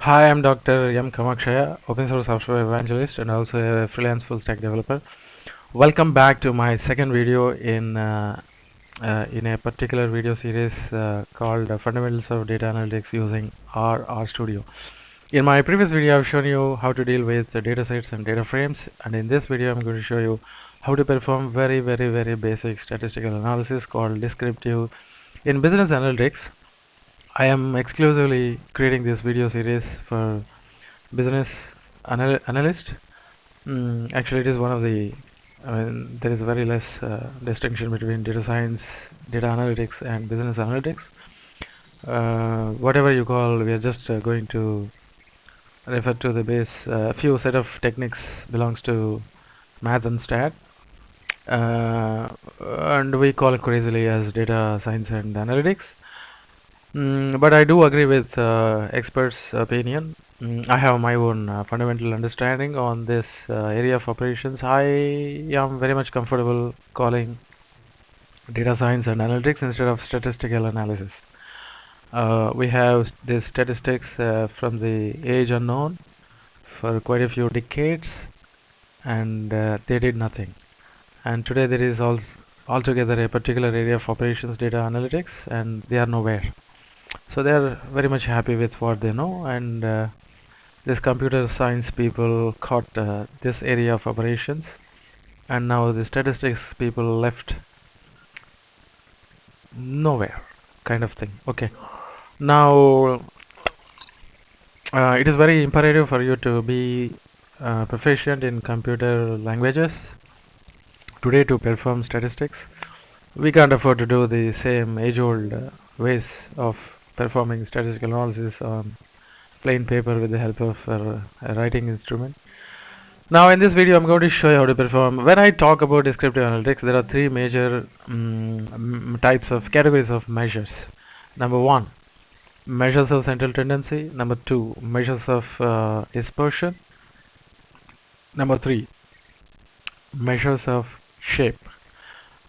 Hi, I'm Dr. M. Kamakshaya, open source software evangelist and also a freelance full stack developer. Welcome back to my second video in a particular video series called Fundamentals of Data Analytics using R and RStudio. In my previous video, I've shown you how to deal with the data sets and data frames, and in this video, I'm going to show you how to perform very basic statistical analysis called descriptive in business analytics. I am exclusively creating this video series for business analyst. Actually, it is one of the. I mean, there is very less distinction between data science, data analytics, and business analytics. Whatever you call, we are just going to refer to the base. A few set of techniques belongs to math and stat, and we call it crazily as data science and analytics. But I do agree with experts' opinion. I have my own fundamental understanding on this area of operations. I am very much comfortable calling data science and analytics instead of statistical analysis. We have these statistics from the age unknown for quite a few decades, and they did nothing. And today there is altogether a particular area of operations data analytics, and they are nowhere. So they are very much happy with what they know, and this computer science people caught this area of operations, and now the statistics people left nowhere, kind of thing. Okay, now it is very imperative for you to be proficient in computer languages today to perform statistics. We can't afford to do the same age-old ways of performing statistical analysis on plain paper with the help of a writing instrument. Now in this video I'm going to show you how to perform. When I talk about descriptive analytics, there are three major types of categories of measures. Number one, measures of central tendency. Number two, measures of dispersion. Number three, measures of shape.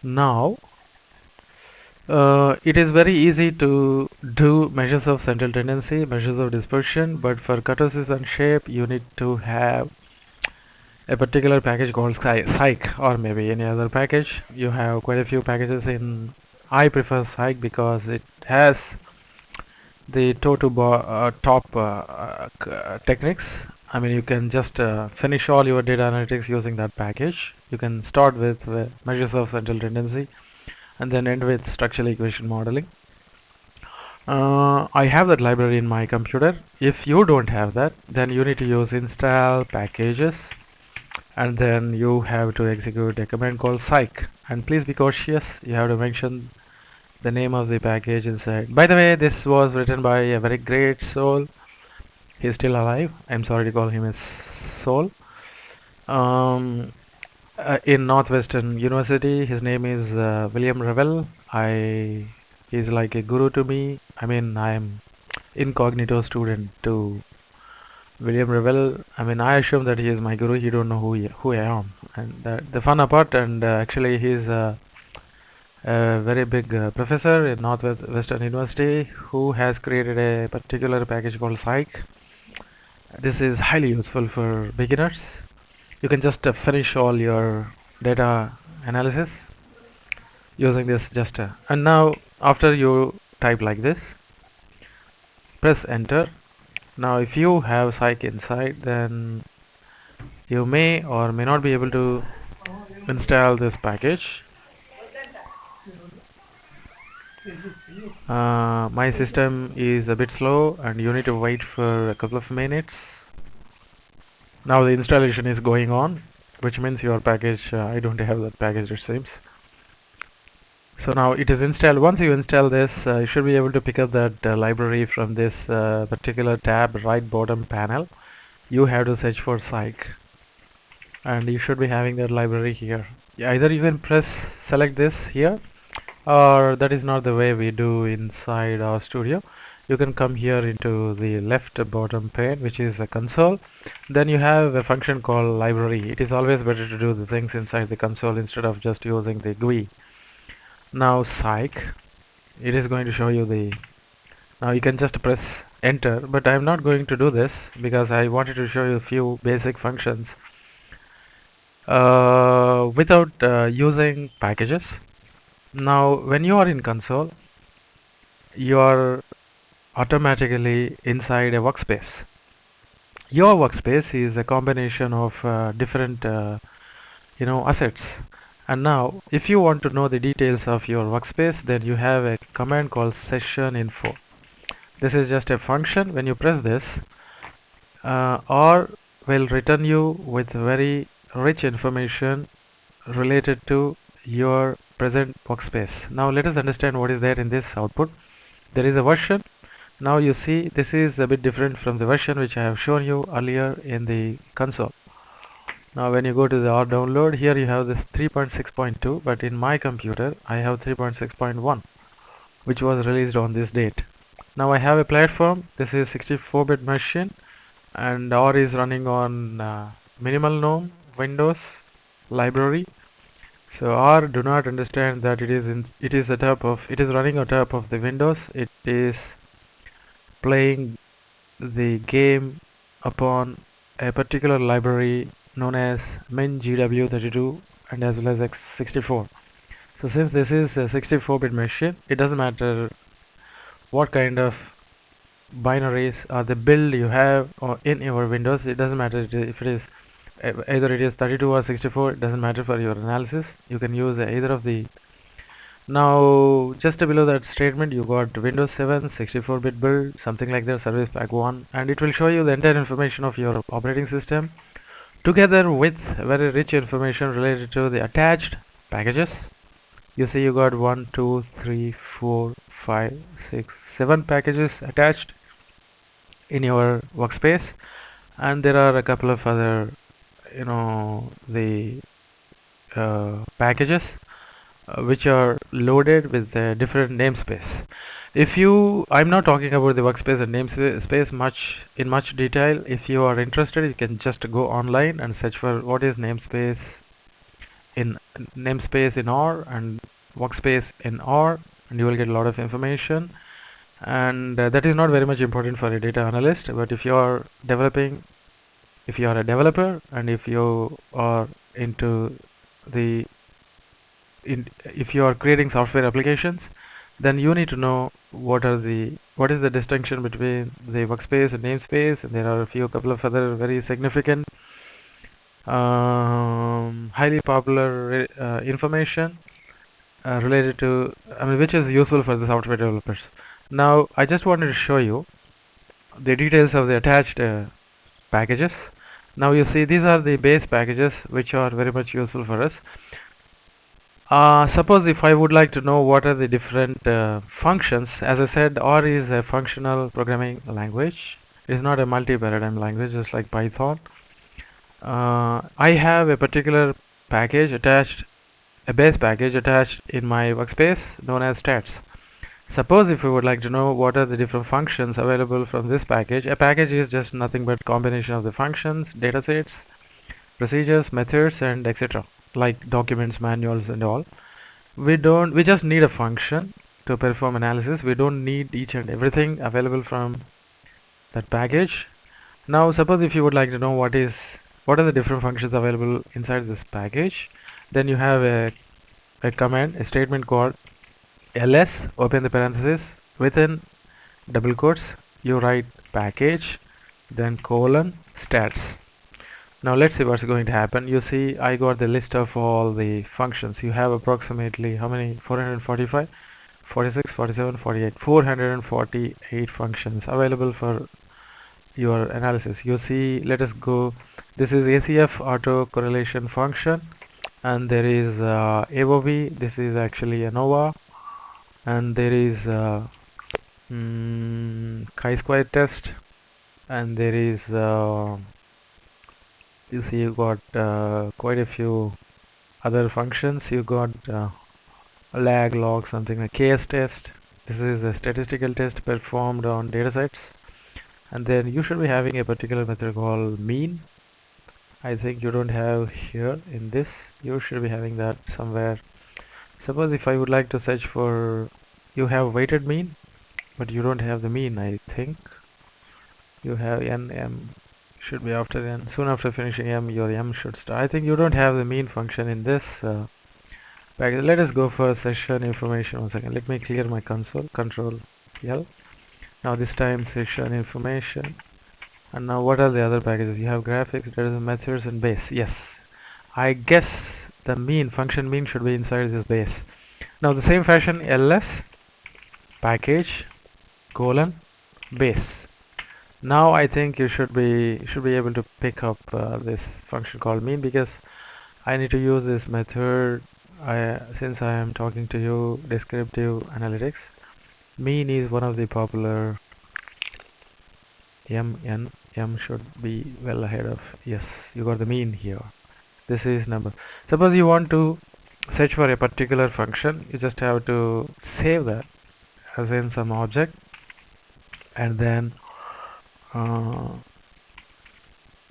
Now it is very easy to do measures of central tendency, measures of dispersion, but for kurtosis and shape you need to have a particular package called psych, or maybe any other package. You have quite a few packages in. I prefer psych because it has the top techniques. I mean, you can just finish all your data analytics using that package. You can start with measures of central tendency and then end with structural equation modeling. I have that library in my computer. If you don't have that, then you need to use install packages, and then you have to execute a command called psych, and please be cautious. You have to mention the name of the package inside. By the way, this was written by a very great soul. He's still alive. I'm sorry to call him a soul. In Northwestern University, his name is William Revel. He's like a guru to me. I mean, I'm incognito student to William Revel. I mean, I assume that he is my guru. He don't know who I am. And the fun apart, and actually he's a very big professor in Northwestern University who has created a particular package called Psych. This is highly useful for beginners. You can just finish all your data analysis using this and now after you type like this, press enter. Now if you have Psych inside, then you may or may not be able to install this package. My system is a bit slow and you need to wait for a couple of minutes. Now the installation is going on, which means your package, I don't have that package, it seems. So now it is installed. Once you install this, you should be able to pick up that library from this particular tab, right bottom panel. You have to search for Psych, and you should be having that library here. Either you can select this here, or that is not the way we do inside RStudio. You can come here into the left bottom pane, which is a console. Then you have a function called library. It is always better to do the things inside the console instead of just using the GUI. Now Psych, it is going to show you the Now you can just press enter, but I'm not going to do this because I wanted to show you a few basic functions without using packages. Now when you are in console, you are automatically inside a workspace. Your workspace is a combination of different assets. And now if you want to know the details of your workspace, then you have a command called session info. This is just a function. When you press this, or will return you with very rich information related to your present workspace. Now let us understand what is there in this output. There is a version. Now you see this is a bit different from the version which I have shown you earlier in the console. Now when you go to the R download, here you have this 3.6.2, but in my computer I have 3.6.1, which was released on this date. Now I have a platform. This is 64-bit machine, and R is running on minimal GNOME Windows library. So R do not understand that it is running on top of the Windows. It is playing the game upon a particular library known as MinGW32 and as well as x64. So since this is a 64-bit machine, it doesn't matter what kind of binaries or the build you have or in your Windows. It doesn't matter if it is either it is 32 or 64. It doesn't matter for your analysis. You can use either of the. Now just below that statement you got Windows 7 64-bit build, something like that, service pack 1, and it will show you the entire information of your operating system together with very rich information related to the attached packages. You see you got 1 2 3 4 5 6 7 packages attached in your workspace, and there are a couple of other the packages which are loaded with a different namespace. I'm not talking about the workspace and namespace much detail. If you are interested, you can just go online and search for what is namespace in R and workspace in R, and you will get a lot of information. And that is not very much important for a data analyst, but if you are a developer, and if you are into the if you are creating software applications, then you need to know what is the distinction between the workspace and namespace. And there are a couple of other very significant highly popular information related to, which is useful for the software developers. Now I just wanted to show you the details of the attached packages. Now you see these are the base packages which are very much useful for us. Suppose if I would like to know what are the different functions. As I said, R is a functional programming language. It is not a multi-paradigm language just like Python. I have a particular package attached, a base package attached in my workspace known as stats. Suppose if we would like to know what are the different functions available from this package. A package is just nothing but combination of the functions, datasets, procedures, methods, and etc. like documents, manuals, and all. We just need a function to perform analysis. We don't need each and everything available from that package. Now suppose if you would like to know what are the different functions available inside this package, then you have a command, a statement called ls, open the parenthesis, within double quotes you write package, then colon stats. Now let's see what's going to happen. You see I got the list of all the functions. You have approximately how many? 445, 46, 47, 48, 448 functions available for your analysis. You see, let us go. This is ACF auto correlation function, and there is AOV. This is actually ANOVA, and there is chi-square test, and there is you see you got quite a few other functions. You got lag, log, something like KS test. This is a statistical test performed on datasets. And then you should be having a particular method called mean. I think you don't have here in this. You should be having that somewhere. Suppose if I would like to search for, you have weighted mean but you don't have the mean. I think you have m should be after n. Soon after finishing m, your m should start. I think you don't have the mean function in this package. Let us go for session information. 1 second. Let me clear my console. Control L. Now this time session information. And now what are the other packages? You have graphics, there is methods and base. Yes, I guess the mean function mean should be inside this base. Now the same fashion, ls package colon base. Now I think you should be able to pick up this function called mean, because I need to use this method since I am talking to you descriptive analytics. Mean is one of the popular. M should be well ahead of. Yes, you got the mean here. This is number. Suppose you want to search for a particular function, you just have to save that as in some object, and then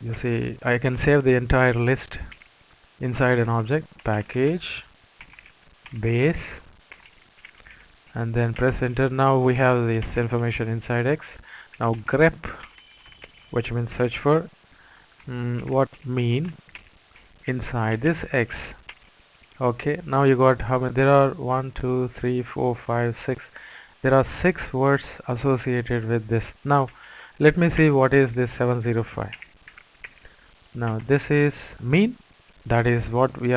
you see I can save the entire list inside an object, package base, and then press enter. Now we have this information inside X. Now grep, which means search for what mean inside this X. Okay, now you got how many? There are 1 2 3 4 5 6. There are 6 words associated with this. Now let me see what is this 705. Now this is mean. That is what we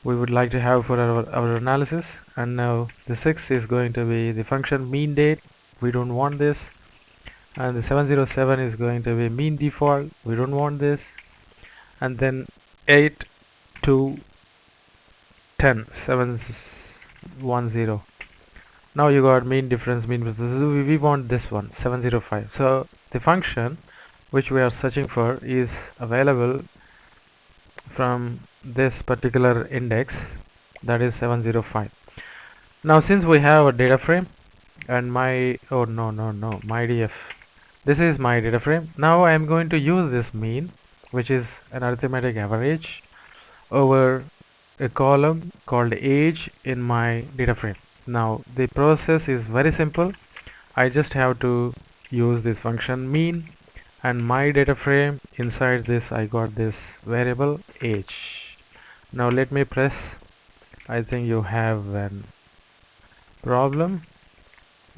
would like to have for our analysis. And now the 6 is going to be the function mean date. We don't want this. And the 707 is going to be mean default. We don't want this. And then 8 to 10, 710. Now you got mean difference, mean difference. We want this one, 705. So the function which we are searching for is available from this particular index, that is 705. Now since we have a data frame and my my df, this is my data frame. Now I am going to use this mean, which is an arithmetic average, over a column called age in my data frame. Now the process is very simple. I just have to use this function mean, and my data frame, inside this I got this variable age. Now let me press. I think you have an problem.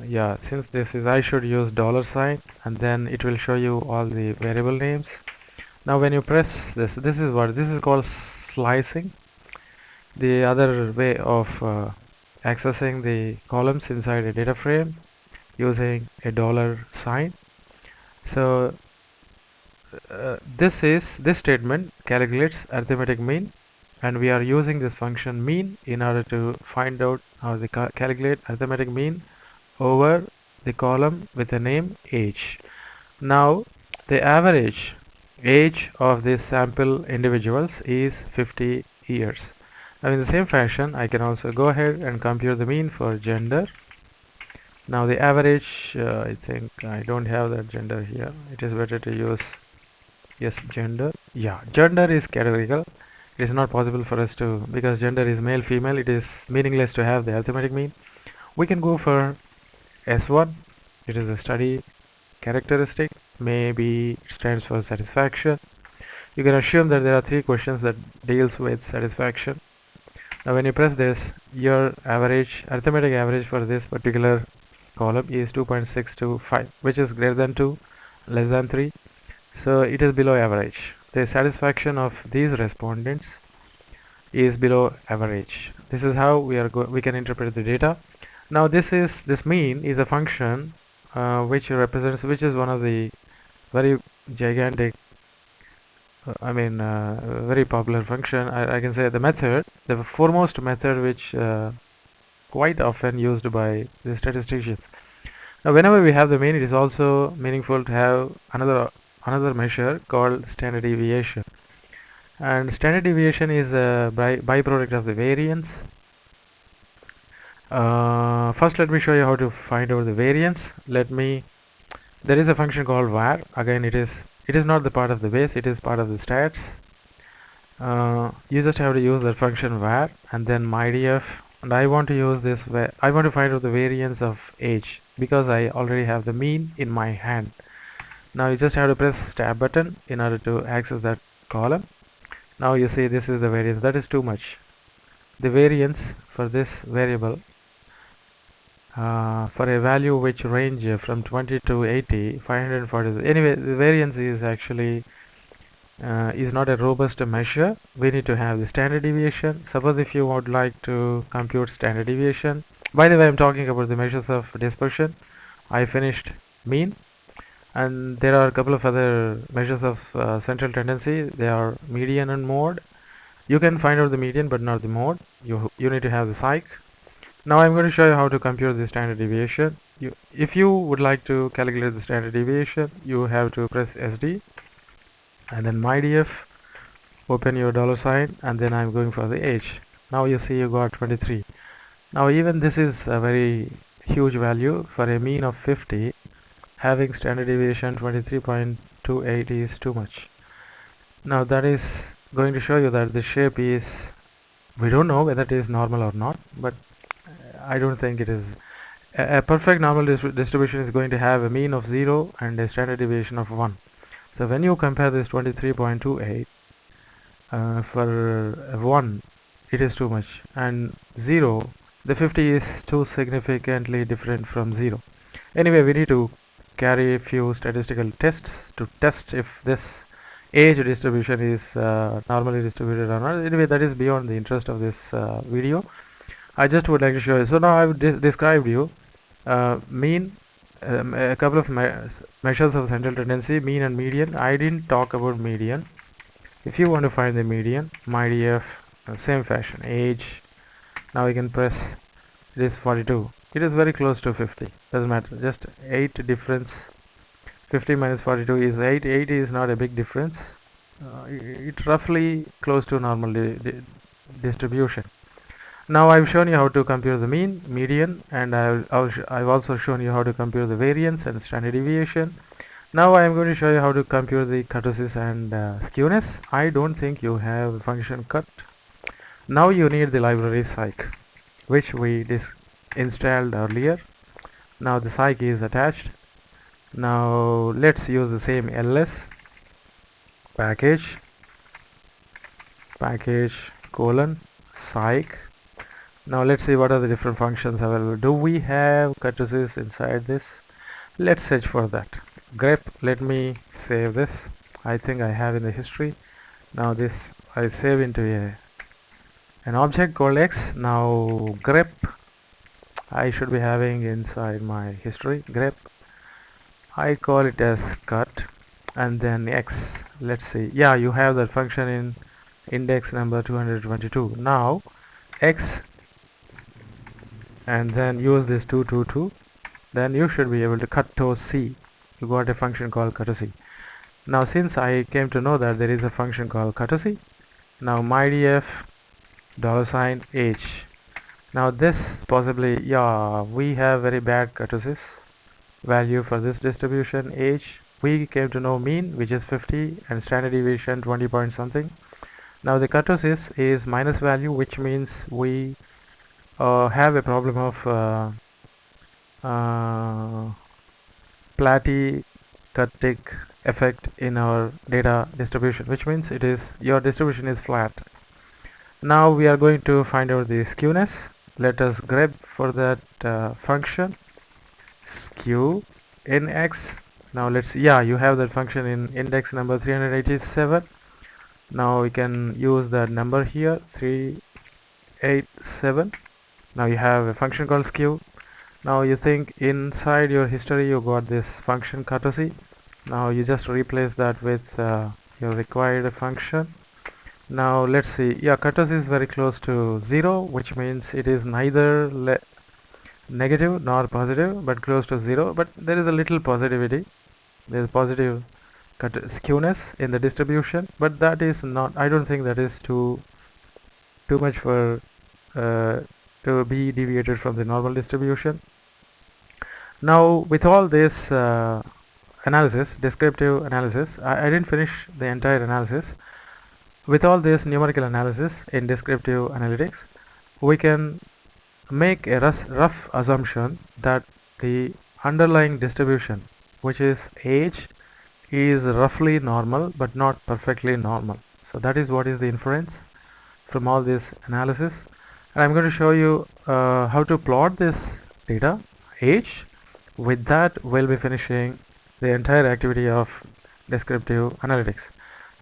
Yeah, since this is, I should use $, and then it will show you all the variable names. Now when you press this is what this is called slicing. The other way of accessing the columns inside a data frame using a $. So this statement calculates arithmetic mean, and we are using this function mean in order to find out how to calculate arithmetic mean over the column with the name age. Now the average age of these sample individuals is 50 years. Now in the same fashion, I can also go ahead and compute the mean for gender. Now the average, I think I don't have that gender here. It is better to use, yes, gender. Yeah, gender is categorical. It is not possible for us to, because gender is male, female, it is meaningless to have the arithmetic mean. We can go for S1. It is a study characteristic. Maybe it stands for satisfaction. You can assume that there are 3 questions that deals with satisfaction. Now when you press this, your average, arithmetic average for this particular column is 2.625, which is greater than 2, less than 3. So it is below average. The satisfaction of these respondents is below average. This is how we can interpret the data. Now this mean is a function which is one of the very gigantic, very popular function. I can say the foremost method which quite often used by the statisticians. Now whenever we have the mean, it is also meaningful to have another measure called standard deviation. And standard deviation is a byproduct of the variance. First let me show you how to find out the variance. There is a function called var. Again, it is not the part of the base, it is part of the stats. You just have to use that function var and then mydf, and I want to use this I want to find out the variance of age. because I already have the mean in my hand. Now you just have to press tab button in order to access that column. Now you see this is the variance. That is too much. The variance for this variable for a value which range from 20 to 80, 540. Anyway, the variance is actually is not a robust measure. We need to have the standard deviation. Suppose if you would like to compute standard deviation, by the way, I'm talking about the measures of dispersion. I finished mean, and there are a couple of other measures of central tendency. They are median and mode. You can find out the median but not the mode. You need to have the psych. Now I'm going to show you how to compute the standard deviation. If you would like to calculate the standard deviation, you have to press SD and then mydf, open your dollar sign, and then I'm going for the h. Now you see you got 23. Now even this is a very huge value. For a mean of 50, having standard deviation 23.28 is too much. Now that is going to show you that the shape is, we don't know whether it is normal or not, but I don't think it is. A perfect normal distribution is going to have a mean of 0 and a standard deviation of 1. So when you compare this 23.28 for 1, it is too much, and 0, the 50 is too significantly different from 0. Anyway, we need to carry a few statistical tests to test if this age distribution is normally distributed or not. Anyway, that is beyond the interest of this video. I just would like to show you. So now I've described you mean, a couple of measures of central tendency, mean and median. I didn't talk about median. If you want to find the median, mydf, same fashion, age. Now we can press, it is 42. It is very close to 50. Doesn't matter. Just 8 difference. 50 minus 42 is 8. 8 is not a big difference. It's roughly close to normal distribution. Now I've shown you how to compute the mean, median, and I've also shown you how to compute the variance and standard deviation. Now I am going to show you how to compute the kurtosis and skewness. I don't think you have a function cut. Now you need the library psych, which we installed earlier. Now the psych is attached. Now let's use the same ls package colon psych. Now let's see what are the different functions available. Do we have kurtosis inside this? Let's search for that. Grep, let me save this. I think I have in the history. Now this I save into an object called x. Now grep, I should be having inside my history. Grep, I call it as cut, and then x. Let's see. Yeah, you have that function in index number 222. Now x, and then use this 222, then you should be able to Kurtosis. You got a function called Kurtosis. Now since I came to know that there is a function called Kurtosis, now mydf $h. Now this possibly, yeah, we have very bad kurtosis value for this distribution h. We came to know mean, which is 50, and standard deviation 20 point something. Now the kurtosis is minus value, which means we have a problem of plateautic effect in our data distribution, which means it is your distribution is flat. Now we are going to find out the skewness. Let us grab for that function skew in x. Now let's, yeah, you have that function in index number 387. Now we can use that number here, 387. Now you have a function called skew. Now you think inside your history you got this function kurtosis. Now you just replace that with your required function. Now let's see, yeah, kurtosis is very close to 0, which means it is neither negative nor positive, but close to 0. But there is a little positivity. There is positive skewness in the distribution, but that is not, I don't think that is too much for to be deviated from the normal distribution. Now with all this analysis, descriptive analysis, I didn't finish the entire analysis. With all this numerical analysis in descriptive analytics, we can make a rough assumption that the underlying distribution, which is age, is roughly normal but not perfectly normal. So that is what is the inference from all this analysis. And I'm going to show you how to plot this data, age. With that, we'll be finishing the entire activity of descriptive analytics.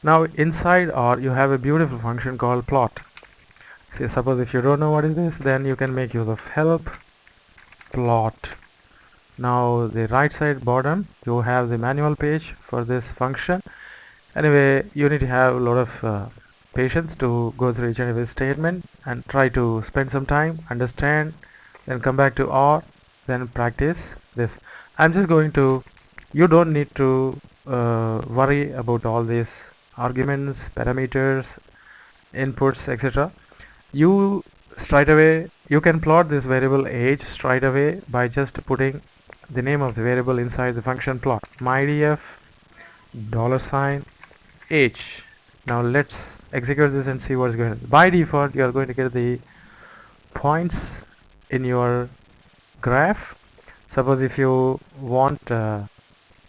Now inside R, you have a beautiful function called plot. See, suppose if you don't know what is this, then you can make use of help plot. Now the right side bottom, you have the manual page for this function. Anyway, you need to have a lot of patience to go through each and every statement and try to spend some time, understand, then come back to R, then practice this. I'm just going to, you don't need to worry about all these arguments, parameters, inputs, etc. You straight away, you can plot this variable age straight away by just putting the name of the variable inside the function plot, mydf $age. Now let's execute this and see what's going on. By default, you are going to get the points in your graph. Suppose if you want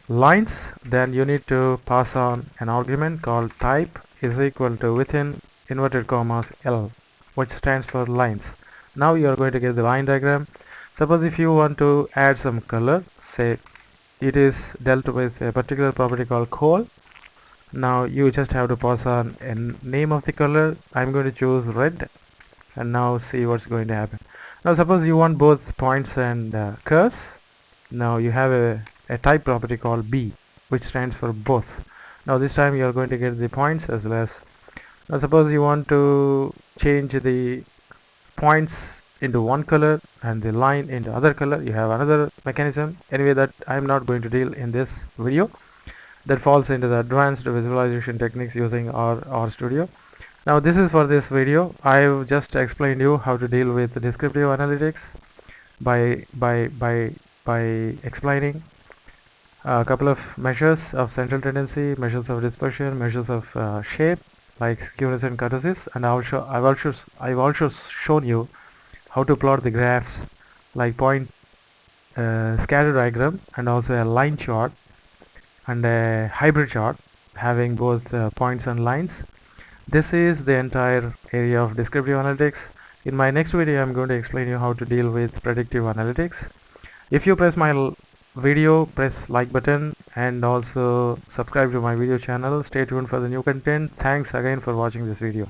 lines, then you need to pass on an argument called type is equal to within inverted commas L, which stands for lines. Now you are going to get the line diagram. Suppose if you want to add some color, say it is dealt with a particular property called coal. Now you just have to pass on a name of the color. I'm going to choose red, and now see what's going to happen. Now suppose you want both points and curves. Now you have a type property called B, which stands for both. Now this time you are going to get the points as well as. Now suppose you want to change the points into one color and the line into other color. You have another mechanism. Anyway, that I'm not going to deal in this video. That falls into the advanced visualization techniques using R and RStudio. Now this is for this video. I've just explained you how to deal with descriptive analytics by explaining a couple of measures of central tendency, measures of dispersion, measures of shape like skewness and kurtosis, and I've also shown you how to plot the graphs like point scatter diagram and also a line chart and a hybrid chart having both points and lines. This is the entire area of descriptive analytics. In my next video, I'm going to explain you how to deal with predictive analytics. If you press my video, press like button and also subscribe to my video channel. Stay tuned for the new content. Thanks again for watching this video.